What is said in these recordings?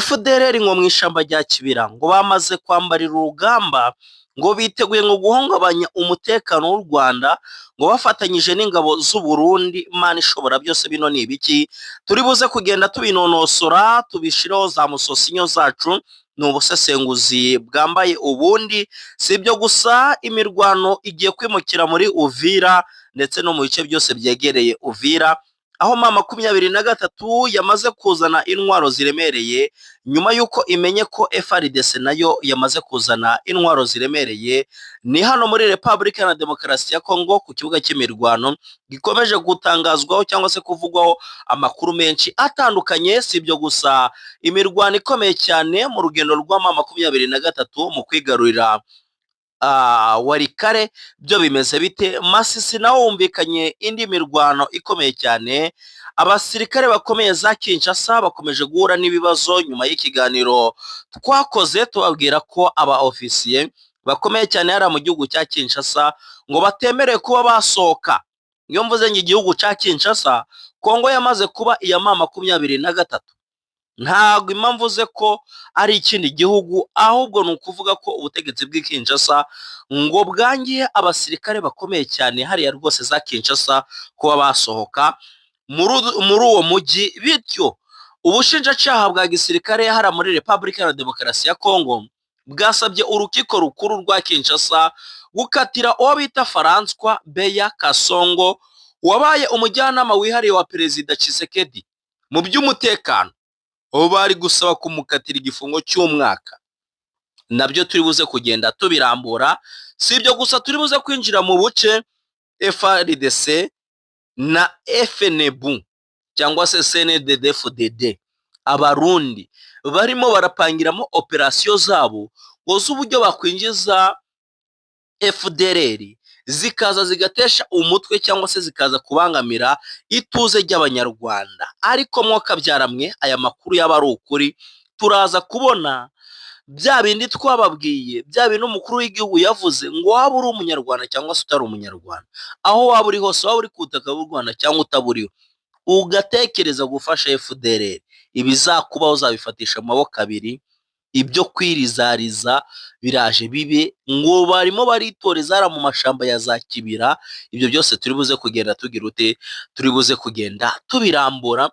FDLR ngo mu ishamba rya Kibira ngo bamaze kwambarira urugamba ngo biteguye ngo guhungabanya umutekano w'u Rwanda ngo bafatanyije n'ingabo z'u Burundi. Imana ishobora byose, bino ni ibiki? Turi buze kugenda tubinonosora tubishiraho za musosinyo zacu. Ni ubusesenguzi bwambaye ubundi. Si ibyo gusa, imirwano igiye kwimukira muri Uvira ndetse no mu bice byose byegereye Uvira, aho M23 yamaze kuzana intwaro ziremereye nyuma y'uko imenye ko FARDC nayo yamaze kuzana intwaro ziremereye. Ni hano muri Repubulika ya Demokarasi ya Kongo ku kibuga cy'imirwano gikomeje gutangazwaho cyangwa se kuvugwaho amakuru menshi atandukanye. Si ibyo gusa, imirwano ikomeye cyane mu rugendo rwa M23 mu kwigarurira Warikare byo bimeze bite? Masisi naho humvikanye indi mirwano ikomeye cyane. Abasirikare bakomeye za Kinshasa bakomeje guhura n'ibibazo nyuma y'ikiganiro twakoze tubabwira ko aba ofisiye bakomeye cyane hara mu gihugu cya Kinshasa ngo batemerewe kuba basohoka. Iyo mvuze ngo igihugu cya Kinshasa, Kongo yamaze kuba iya M23. Ntabwo impamvu ze ko ari ikindi gihugu, ahubwo ni ukuvuga ko ubutegetsi bw'i Kinshasa ngo bwangiye abasirikare bakomeye cyane hariya rwose za Kinshasa kuba basohoka muri uwo mujyi. Bityo ubushinjacyaha bwa gisirikare hara muri Repubulika ya Demokarasi ya Kongo bwasabye urukiko rukuru rwa Kinshasa gukatira uwo bita François Beya Kasongo, wabaye umujyanama wihariye wa Perezida Tshisekedi mu by'umutekano. Ubu bari gusaba kumukatira igifungo cy'umwaka. Nabyo turi buze kugenda tubirambura. Si ibyo gusa, turi buze kwinjira mu buce FARDC na FNB cyangwa se CNDD-FDD abarundi barimo barapangiramo operasiyo zabo ngo z'uburyo bakwinjiza FDLR zikaza zigatesha umutwe cyangwa se zikaza kubangamira ituze ry'abanyarwanda. Ariko mwakabyaramwe, aya makuru yaba ari ukuri, turaza kubona bya bindi twababwiye, bya bintu umukuru w'igihugu yavuze ngo waba uri umunyarwanda cyangwa se utari umunyarwanda, aho waba uri hose, waba uri ku butaka bw'u Rwanda cyangwa utaburiho, ugatekereza gufasha FDLR, ibizakubaho uzabifatisha amaboko abiri. Ibyo kwirizariza biraje bibe, ngo barimo baritoreza hara mu mashamba ya za Kibira. Ibyo byose turi buze kugenda tugira ute, turi buze kugenda tubirambura.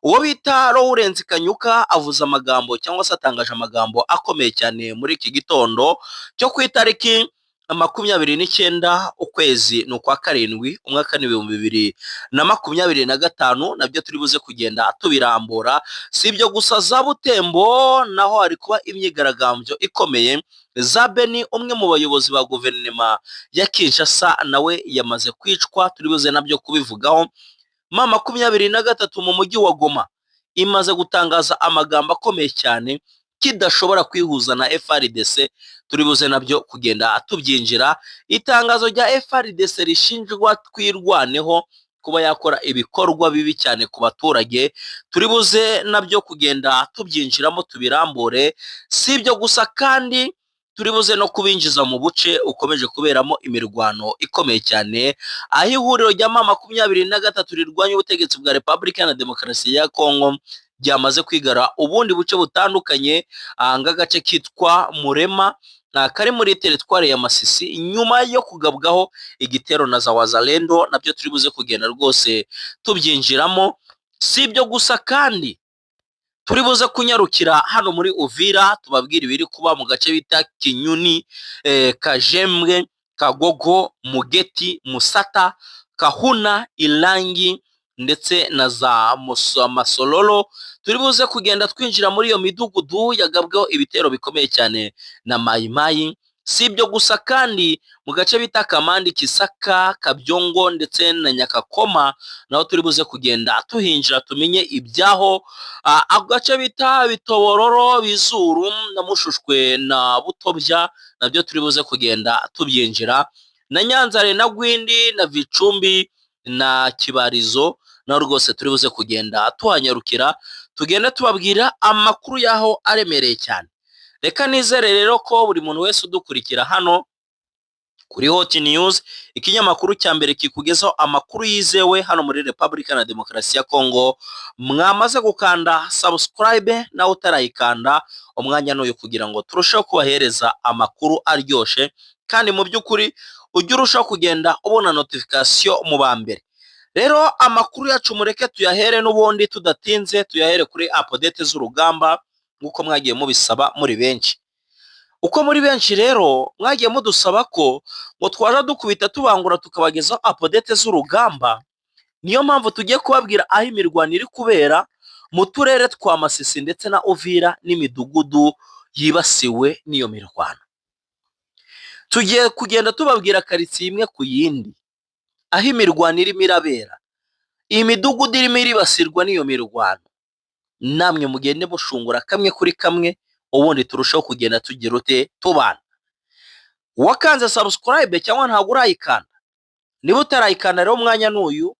Uwo bita Lawrence Kanyuka avuze amagambo cyangwa se atangaje amagambo akomeye cyane muri iki gitondo cyo ku itariki 29 ukwezi ni ukwa karindwi umwaka w'2025. Nabyo turi buze kugenda tubirambura. Si ibyo gusa, za Butembo naho hari kuba imyigaragambyo ikomeye. Za Beni, umwe mu bayobozi ba guverinoma ya Kinshasa, nawe yamaze kwicwa. Turi buze nabyo kubivugaho. M23 mu mujyi wa Goma imaze gutangaza amagambo akomeye cyane kidashobora kwihuza na FARDC. Turi buze nabyo kugenda tubyinjira. Itangazo rya FARDC rishinjwa twirwaneho kuba yakora ibikorwa bibi cyane ku baturage. Turi buze nabyo kugenda tubyinjiramo tubirambure. Si ibyo gusa kandi, turi buze no kubinjiza mu buce ukomeje kuberamo imirwano ikomeye cyane, aho ihuriro rya M23 rirwanya ubutegetsi bwa Repubulika ya Demokarasi ya Kongo ryamaze kwigara ubundi buce butandukanye, ng'agace kitwa Murema kari muri teritwari ya Masisi, nyuma yo kugabwaho igitero na za Wazalendo. Nabyo turi buze kugenda rwose tubyinjiramo. Si ibyo gusa kandi, turi buze kunyarukira hano muri Uvira tubabwira ibiri kuba mu gace bita Kinyuni, Kajembwe, Kagogo, Mugeti, Musata, Kahuna, Ilangi ndetse na za Masololo. Turi buze kugenda twinjira muri iyo midugudu yagabweho ibitero bikomeye cyane na Mayimayi. Si ibyo gusa kandi, mu gace bita Kamandi, Kisaka, Kabyongo ndetse na Nyakakoma naho turi buze kugenda tuhinjira tumenye ibyaho. Agace bita Bitobororo, Bizuru na Mushushwe na Butobya nabyo turi buze kugenda tubyinjira. Na Nyanzare na Gwindi na Vicumbi na Kibarizo naho rwose turi buze kugenda tuhanyarukira tugenda tubabwira amakuru yaho aremereye cyane. Reka nizere rero ko buri muntu wese udukurikira hano kuri Hot News, ikinyamakuru cya mbere kikugezaho amakuru yizewe hano muri Repubulika na Demokarasi ya Kongo. Mwamaze gukanda subscribe nawe utarayikanda, umwanya n'uyu kugira ngo turusheho kubahereza amakuru aryoshye, kandi mu by'ukuri ujye urushaho kugenda ubona notification mu ba mbere. Rero amakuru yacu mureke tuyahere n'ubundi tudatinze, tuyahere kuri update z'urugamba nk'uko mwagiye mubisaba muri benshi. Uko muri benshi rero mwagiye mudusaba ko ngo twaje dukubita tubangura tukabagezaho update z'urugamba, niyo mpamvu tugiye kubabwira aho imirwano iri kubera mu turere twa Masisi ndetse na Uvira n'imidugudu yibasiwe n'iyo mirwano. Tugiye kugenda tubabwira karitsiye imwe ku yindi aho imirwano irimo irabera, iyi midugudu irimo iribasirwa n'iyo mirwano, namwe mugende mushungura kamwe kuri kamwe, ubundi turushaho kugenda tugira ute tubana. Wakanze subscribe cyangwa ntabwo urayikanda? Niba utarayikanda rero umwanya n'uyu,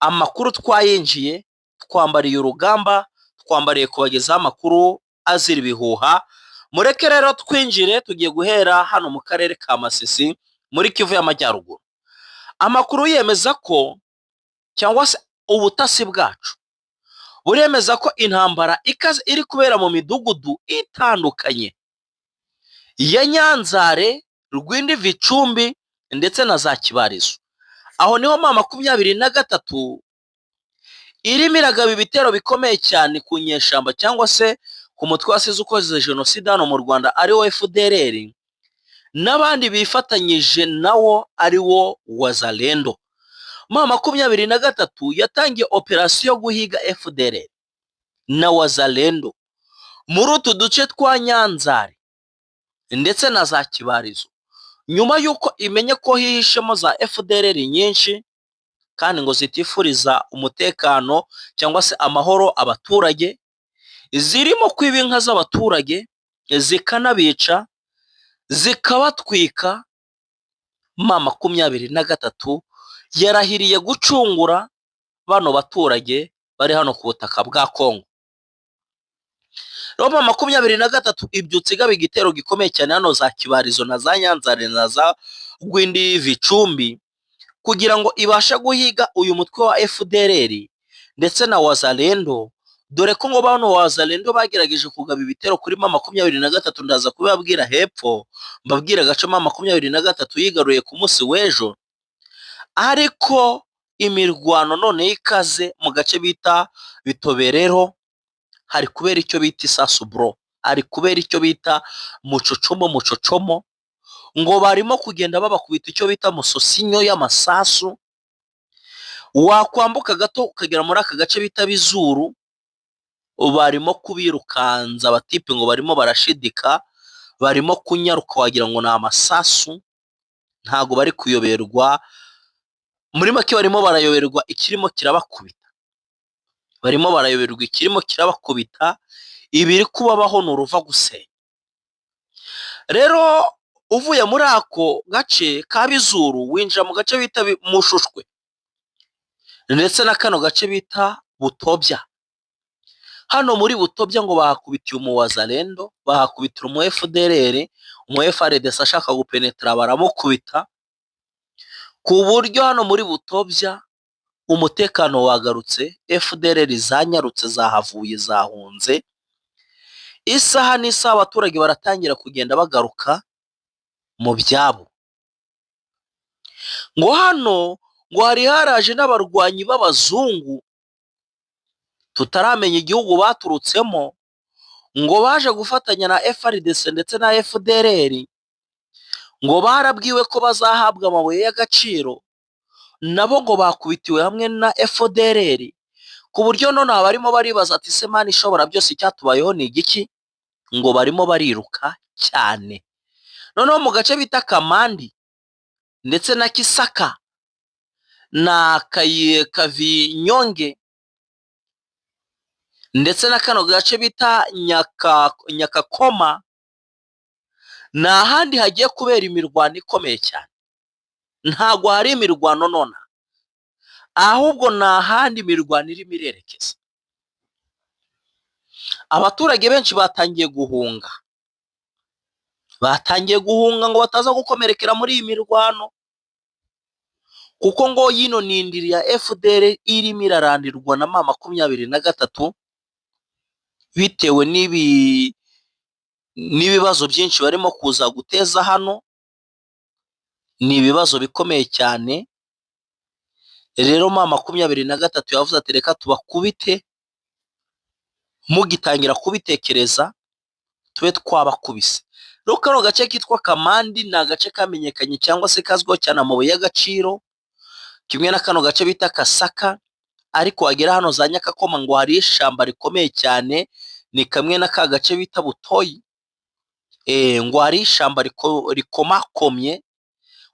amakuru twayinjiye, twambariye urugamba, twambariye kubagezaho amakuru azira ibihuha. Mureke rero twinjire, tugiye guhera hano mu karere ka Masisi muri Kivu y'Amajyaruguru. Amakuru yemeza ko cyangwa se ubutasi bwacu buremeza ko intambara ikaze iri kubera mu midugudu itandukanye ya Nyanzare, Rwindi, Vicumbi ndetse na za Kibarizo. Aho niho ma 23 irimo iragaba ibitero bikomeye cyane ku nyeshamba cyangwa se ku mutwe wasize ukoze jenoside hano mu Rwanda ari wo FDLR n'abandi bifatanyije nawo ari wo Wazalendo. Ma 23 yatangiye operasiyo guhiga FDLR na Wazalendo muri utu duce twa Nyanzare ndetse na za Kibarizo, nyuma yuko imenye ko hihishemo za FDLR nyinshi kandi ngo zitifuriza umutekano cyangwa se amahoro abaturage, zirimo kwiba inka z'abaturage, zikanabica, zikabatwika. Ma 23 yarahiriye gucungura bano baturage bari hano ku butaka bwa Kongo. Roma 23 ibyutse igaba igitero gikomeye cyane hano za Kibarizo na za Nyanzare na za Rwindi, Vicumbi, kugira ngo ibashe guhiga uyu mutwe wa FDLR ndetse na Wazalendo, dore ko ngo bano Wazalendo bagerageje kugaba ibitero kuri ma 23. Ndaza kubabwira hepfo, mbabwira gace ma 23 yigaruye ku munsi w'ejo, ariko imirwano none ikaze mu gace bita Bitoberero. Hari kubera icyo bita isasu bro, hari kubera icyo bita mucocomo, ngo barimo kugenda babakubita icyo bita musosinyo y'amasasu. Wakwambuka gato ukagera muri aka gace bita Bizuru, barimo kubirukanza abatipe ngo barimo barashidika, barimo kunyaruka wagira ngo ni amasasu, ntago bari kuyoberwa. Muri make barimo barayoberwa ikirimo kirabakubita, barimo barayoberwa ikirimo kirabakubita, ibiri kubabaho n'uruva gusenya. Rero uvuye muri ako gace ka Bizuru winjira mu gace bita Mushushwe ndetse na kano gace bita Butobya. Hano muri Butobya ngo bahakubitiye umu Wazalendo, bahakubitira umu FDLR, umu FARDC ashaka gupenetra baramukubita, ku buryo hano muri Butobya umutekano wagarutse. FDLR zanyarutse, zahavuye, zahunze. Isaha n'isaha abaturage baratangira kugenda bagaruka mu byabo. Ngo hano ngo hari haraje n'abarwanyi b'abazungu tutaramenya igihugu baturutsemo, ngo baje gufatanya na FARDC ndetse na FDLR, ngo barabwiwe ko bazahabwa amabuye y'agaciro, nabo ngo bakubitiwe hamwe na FDLR, ku buryo none abarimo baribaza ati se mani ishobora byose icyatubayeho ni igiki? Ngo barimo bariruka cyane. Noneho mu gace bita Kamandi ndetse na Kisaka na Kavinyonge ndetse na kano gace bita Nyakakoma, na ahandi hagiye kubera imirwano ikomeye cyane. Ntago hari imirwano nona, ahubwo na ahandi imirwano irimo irerekeza. Abaturage benshi batangiye guhunga, batangiye guhunga ngo bataza gukomerekera muri iyi mirwano, kuko ngo yino nindiri ya FDL irimo irarandirwa na M23 bitewe n'ibibazo byinshi barimo kuza guteza hano. Ni ibibazo bikomeye cyane. Rero M23 yavuze ati reka tubakubite, mugitangira kubitekereza tube twabakubise. Rero kano gace kitwa Kamandi ni agace kamenyekanye cyangwa se kazwiho cyane amabuye y'agaciro, kimwe na kano gace bita Kasaka, ariko wagera hano za Nyakakoma ngo hari ishamba rikomeye cyane, ni kamwe na ka gace bita Butoyi, ngo hari ishamba rikomakomye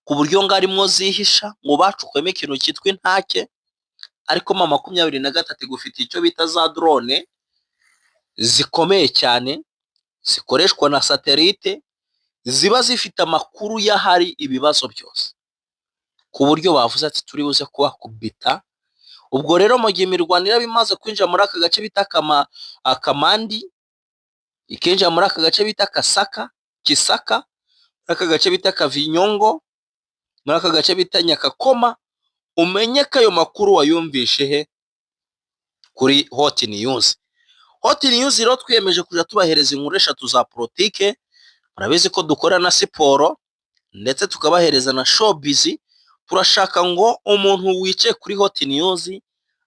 ku buryo ngo arimwo zihisha, ngo bacukuyemo ikintu cyitwa intake. Ariko M23 gufite icyo bita za drone zikomeye cyane zikoreshwa na satellite, ziba zifite amakuru y'ahari ibibazo byose, ku buryo bavuze ati turi buze kubakubita. Ubwo rero mu gihe imirwanire bimaze kwinjira muri aka gace bita Kamandi, ikinjira muri aka gace bita Kisaka, muri aka gace bita Kavinyongo, muri aka gace bita Nyakakoma, umenye ko ayo makuru wayumvishe he? Kuri Hot News. Hot News rero twiyemeje kuja tubahereza inkuru eshatu za politike. Murabizi ko dukora na siporo ndetse tukabahereza na showbiz. Turashaka ngo umuntu wicaye kuri Hot News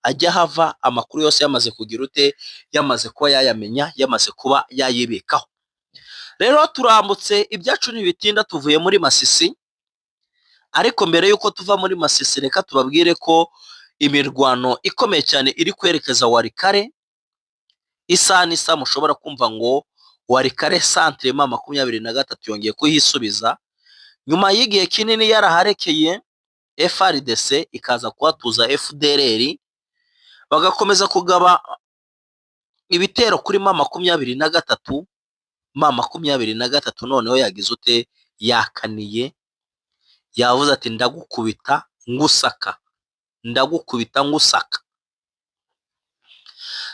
ajya hava amakuru yose yamaze kugira ute, yamaze kuba yayamenya, yamaze kuba yayibikaho. Rero turambutse ibyacu ntibitinda, tuvuye muri Masisi. Ariko mbere yuko tuva muri Masisi, reka tubabwire ko imirwano ikomeye cyane iri kwerekeza Walikale. Isa mushobora kumva ngo Walikale centre M23 yongeye kuhisubiza nyuma y'igihe kinini yaraharekeye FRDC ikaza kuhatuza FDLR, bagakomeza kugaba ibitero kuri M23. M23 noneho yagize ute, yakaniye, yavuze ati ndagukubita ngusaka, ndagukubita ngusaka.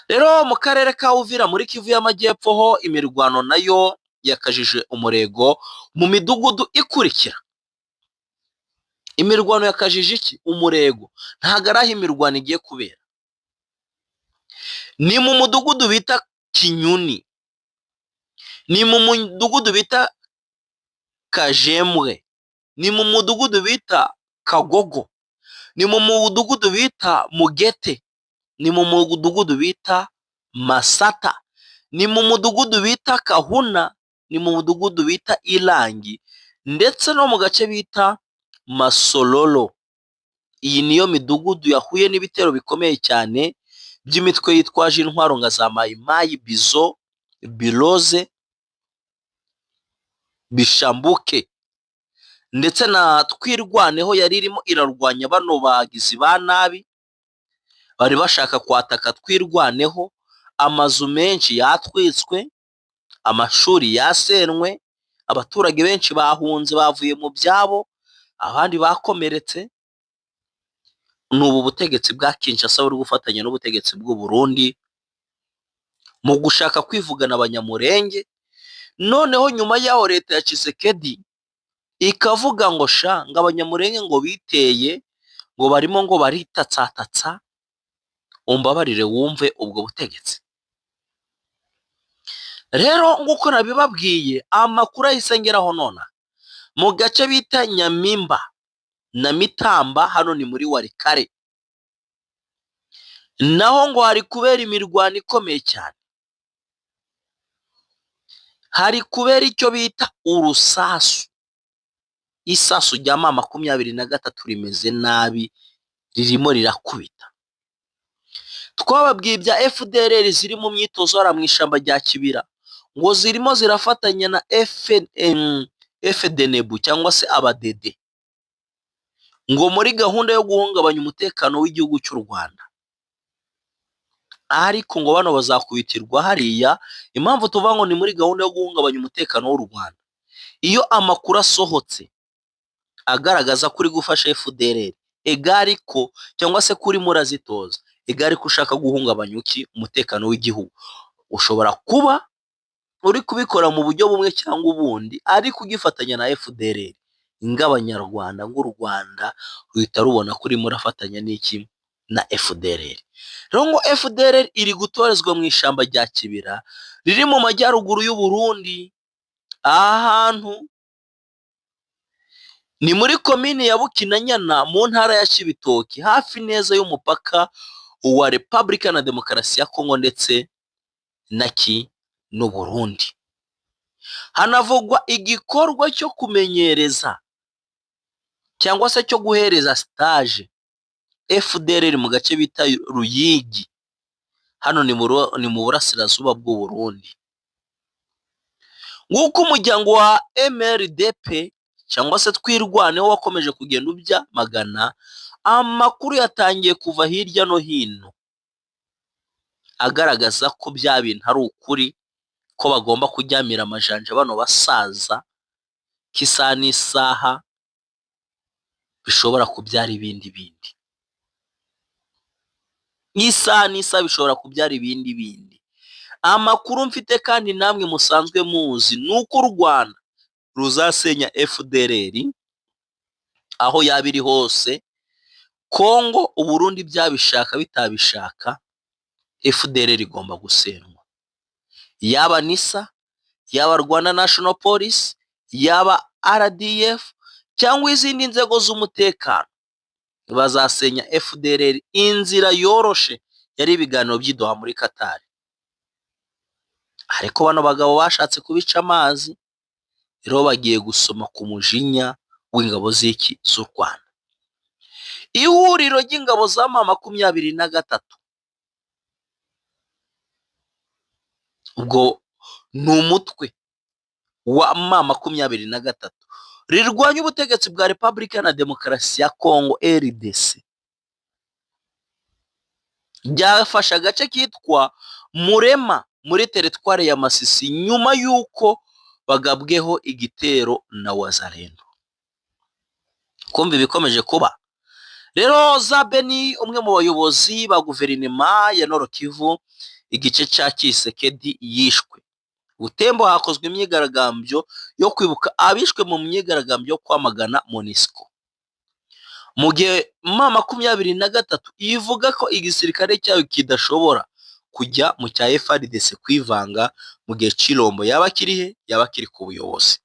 Rero mu karere ka Uvira muri Kivu y'Amajyepfo ho imirwano nayo yakajije umurego mu midugudu ikurikira. Imirwano yakajije iki? Umurego. Ntago araho imirwano igiye kubera. Ni mu mudugudu bita Kinyuni, ni mu mudugudu bita Kajemwe, ni mu mudugudu bita Kagogo, ni mu mudugudu bita Mugete, ni mu mudugudu bita Masata, ni mu mudugudu bita Kahuna, ni mu mudugudu bita Irangi, ndetse no mu gace bita Masololo. Iyi niyo midugudu yahuye n'ibitero bikomeye cyane by'imitwe yitwaje intwaro nka za Mayimayi, Bizo, Biroze, Bishambuke, ndetse na Twirwaneho yari irimo irarwanya bano bagizi ba nabi bari bashaka kwataka Twirwaneho. Amazu menshi yatwitswe, amashuri yasenwe, abaturage benshi bahunze bavuye mu byabo, abandi bakomeretse. N'ubu butegetsi bwa Kinshasa buri gufatanya n'ubutegetsi bw'u Burundi mu gushaka kwivugana abanyamurenge. Noneho nyuma yaho leta ya Tshisekedi ikavuga ngo ngo abanyamurenge ngo biteye, ngo barimo ngo baritatsatatsa. Umbabarire wumve ubwo butegetsi. Rero nguko nabibabwiye, amakuru ahise ngeraho nona mu gace bita Nyamimba na Mitamba, hano ni muri Walikale, naho ngo hari kubera imirwano ikomeye cyane. Hari kubera icyo bita urusasu. Isasu rya M23 rimeze nabi, ririmo rirakubita. Twababwiye ibya FDLR ziri mu myitozo hara mu ishamba rya Kibira, ngo zirimo zirafatanya na FDNB cyangwa se abadede, ngo muri gahunda yo guhungabanya umutekano w'igihugu cy'u Rwanda. Ariko ngo bano bazakubitirwa hariya. Impamvu tuvuga ngo ni muri gahunda yo guhungabanya umutekano w'u Rwanda, iyo amakuru asohotse agaragaza kuri gufasha FDLR, egari ko cyangwa se kuri murazitoza, egari ko ushaka guhungabanya umutekano w'igihugu, ushobora kuba uri kubikora mu buryo bumwe cyangwa ubundi ariko ugifatanya na FDLR ng'abanyarwanda ng'u Rwanda ruhita rubona kuri murafatanya n'iki na FDLR. Rero ngo FDLR iri gutorezwa mu ishamba rya Kibira riri mu majyaruguru y'u Burundi. Ahantu ni muri komini ya Bukinanyana mu ntara ya Cibitoki, hafi neza y'umupaka wa Repubulika na Demokarasi ya Kongo ndetse n'u Burundi. Hanavugwa igikorwa cyo kumenyereza cyangwa se cyo guhereza stage FDLR mu gace bita Ruyigi, hano ni mu burasirazuba bw'u Burundi. Nk'uko umuryango wa MRDP cyangwa se Twirwaneho wakomeje kugenda ubyamagana, amakuru yatangiye kuva hirya no hino agaragaza ko bya bintu ari ukuri, ko bagomba kujyamira amajanja bano basaza, kisa n'isaha bishobora kubyara ibindi. Isaha n'isaha bishobora kubyara ibindi. Amakuru mfite kandi namwe musanzwe muzi nuko u Rwanda ruzasenya FDLR aho yaba iri hose. Kongo, u Burundi byabishaka bitabishaka, FDLR igomba gusenywa. Yaba NISA, yaba Rwanda National Police, yaba RDF cyangwa izindi nzego z'umutekano, bazasenya FDLR. Inzira yoroshe yari ibiganiro by'Idoha muri Qatar, ariko bano bagabo bashatse kubica amazi, rero bagiye gusoma ku mujinya w'ingabo z'u Rwanda. Ihuriro ry'ingabo za M23 ubwo ni umutwe wa M23 rirwanya ubutegetsi bwa Repubulika na Demokarasi ya Kongo RDC, byafashe agace kitwa Murema muri teritware ya Masisi nyuma y'uko bagabweho igitero na Wazalendo. Kumva ibikomeje kuba rero, Zabeni umwe mu bayobozi ba guverinoma ya Nord Kivu igice cya Kisekedi yishwe. Butembo hakozwe imyigaragambyo yo kwibuka abishwe mu myigaragambyo yo kwamagana MONUSCO, mu gihe M23 ivuga ko igisirikare cyayo kidashobora kujya mu cya FARDC kwivanga mu gihe Chilombo yaba kirihe, yaba kiri ku buyobozi.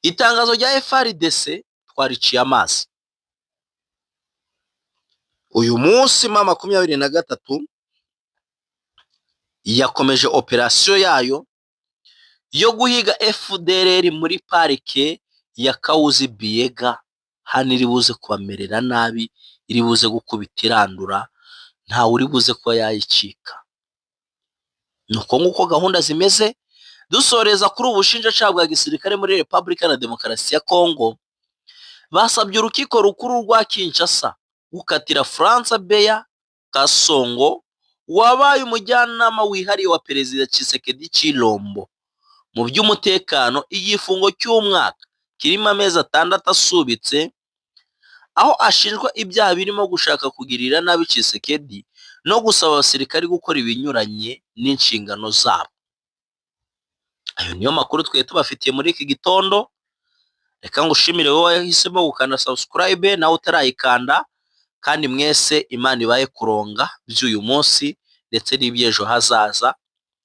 Itangazo rya FARDC twariciye amazi. Uyu munsi M23 yakomeje operasiyo yayo yo guhiga FDLR muri parike ya Kauzi Biega. Hano iri buze kubamerera nabi, iri buze gukubita irandura, ntawe uri buze kuba yayicika. Nuko nguko gahunda zimeze. Dusoreza kuri ubushinjacyaha bwa gisirikare muri Repubulika na Demokarasi ya Kongo, basabye urukiko rukuru rwa Kinshasa gukatira France Beya Kasongo wabaye umujyanama wihariye wa Perezida Tshisekedi Chilombo mu by'umutekano igifungo cy'umwaka kirimo amezi 6 asubitse, aho ashinjwa ibyaha birimo gushaka kugirira nabi Tshisekedi no gusaba abasirikari gukora ibinyuranye n'inshingano zabo. Ayo niyo makuru twe tubafitiye muri iki gitondo. Reka ngushimire wowe wahisemo gukanda subscribe nawe utarayikanda, kandi mwese Imana ibaye kuronga by'uyu munsi ndetse n'ibyejo hazaza.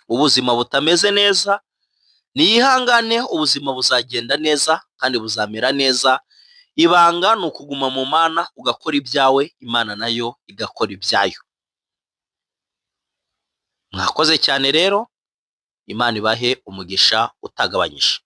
Ubuzima butameze neza niyihangane, ubuzima buzagenda neza kandi buzamera neza. Ibanga ni ukuguma mu Mana ugakora ibyawe, Imana nayo igakora ibyayo. Mwakoze cyane rero, Imana ibahe umugisha utagabanyije.